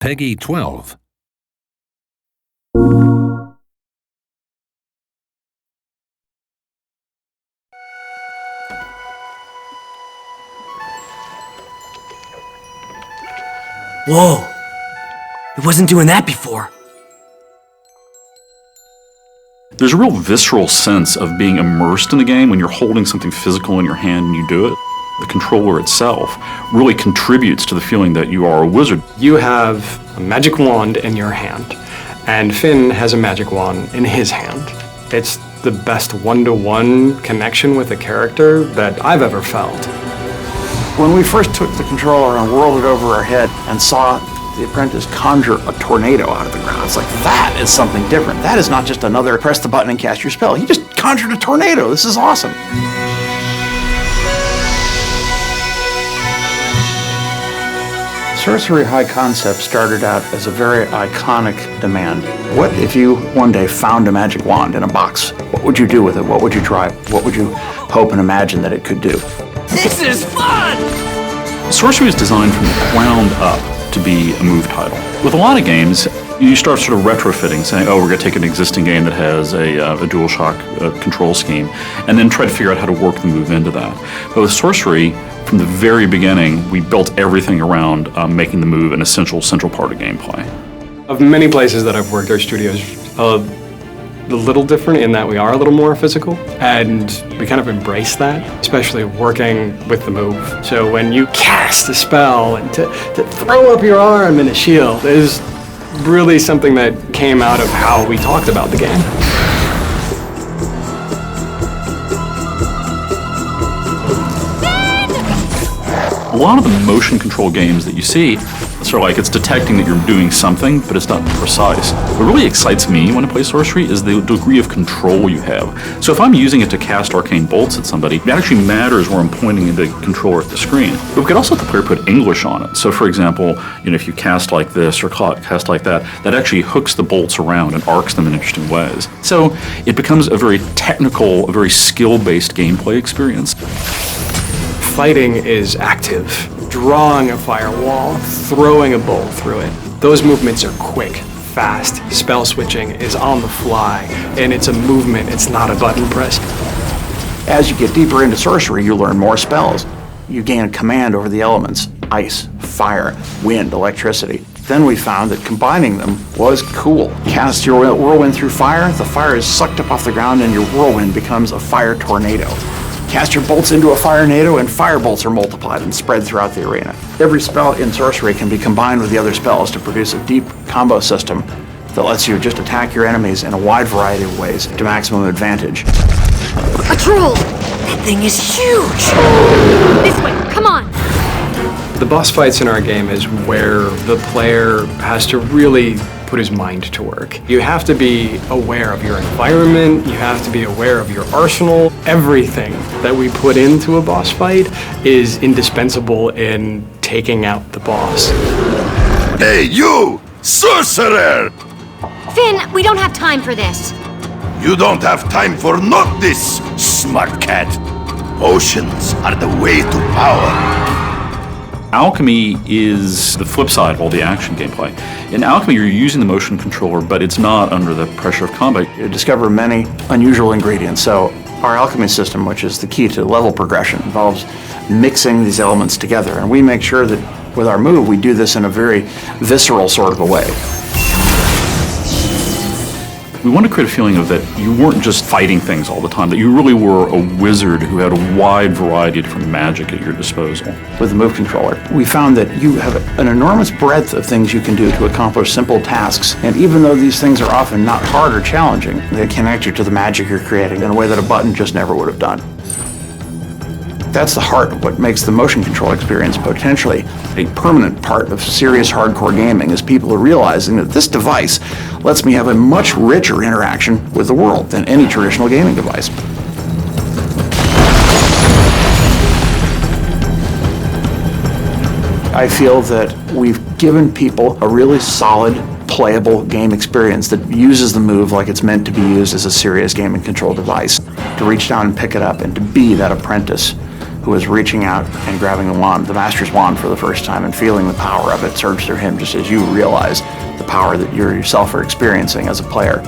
Peggy 12. Whoa! It wasn't doing that before. There's a real visceral sense of being immersed in the game when you're holding something physical in your hand and you do it. The controller itself really contributes to the feeling that you are a wizard. You have a magic wand in your hand, and Finn has a magic wand in his hand. It's the best one-to-one connection with a character that I've ever felt. When we first took the controller and whirled it over our head and saw the apprentice conjure a tornado out of the ground, it's like, that is something different. That is not just another press the button and cast your spell. He just conjured a tornado. This is awesome. Sorcery High Concept started out as a very iconic demand. What if you one day found a magic wand in a box? What would you do with it? What would you try? What would you hope and imagine that it could do? This is fun! Sorcery was designed from the ground up to be a move title. With a lot of games, you start sort of retrofitting, saying, oh, we're going to take an existing game that has a DualShock control scheme, and then try to figure out how to work the move into that. But with Sorcery, from the very beginning, we built everything around making the move an essential central part of gameplay. Of many places that I've worked, our studio's a little different in that we are a little more physical, and we kind of embrace that, especially working with the move. So when you cast a spell and to throw up your arm in a shield is really something that came out of how we talked about the game. A lot of the motion control games that you see, sort of like it's detecting that you're doing something, but it's not precise. What really excites me when I play Sorcery is the degree of control you have. So if I'm using it to cast arcane bolts at somebody, it actually matters where I'm pointing the controller at the screen. But we could also let the player put English on it. So for example, if you cast like this or cast like that, that actually hooks the bolts around and arcs them in interesting ways. So it becomes a very technical, a very skill-based gameplay experience. Fighting is active. Drawing a firewall, throwing a bolt through it. Those movements are quick, fast. Spell switching is on the fly, and it's a movement, it's not a button press. As you get deeper into Sorcery, you learn more spells. You gain a command over the elements: ice, fire, wind, electricity. Then we found that combining them was cool. Cast your whirlwind through fire, the fire is sucked up off the ground and your whirlwind becomes a fire tornado. Cast your bolts into a fire-nado and fire bolts are multiplied and spread throughout the arena. Every spell in Sorcery can be combined with the other spells to produce a deep combo system that lets you just attack your enemies in a wide variety of ways to maximum advantage. A troll! That thing is huge! This way, come on! The boss fights in our game is where the player has to really put his mind to work. You have to be aware of your environment, you have to be aware of your arsenal. Everything that we put into a boss fight is indispensable in taking out the boss. Hey, you! Sorcerer! Finn, we don't have time for this. You don't have time for not this, smart cat. Potions are the way to power. Alchemy is the flip side of all the action gameplay. In Alchemy, you're using the motion controller, but it's not under the pressure of combat. You discover many unusual ingredients. So our alchemy system, which is the key to level progression, involves mixing these elements together. And we make sure that with our move, we do this in a very visceral sort of a way. We want to create a feeling of that you weren't just fighting things all the time, that you really were a wizard who had a wide variety of different magic at your disposal. With the move controller, we found that you have an enormous breadth of things you can do to accomplish simple tasks. And even though these things are often not hard or challenging, they connect you to the magic you're creating in a way that a button just never would have done. That's the heart of what makes the motion control experience potentially a permanent part of serious hardcore gaming, is people are realizing that this device lets me have a much richer interaction with the world than any traditional gaming device. I feel that we've given people a really solid, playable game experience that uses the move like it's meant to be used as a serious game and control device, to reach down and pick it up and to be that apprentice who was reaching out and grabbing the wand, the Master's wand, for the first time and feeling the power of it surge through him, just as you realize the power that you yourself are experiencing as a player.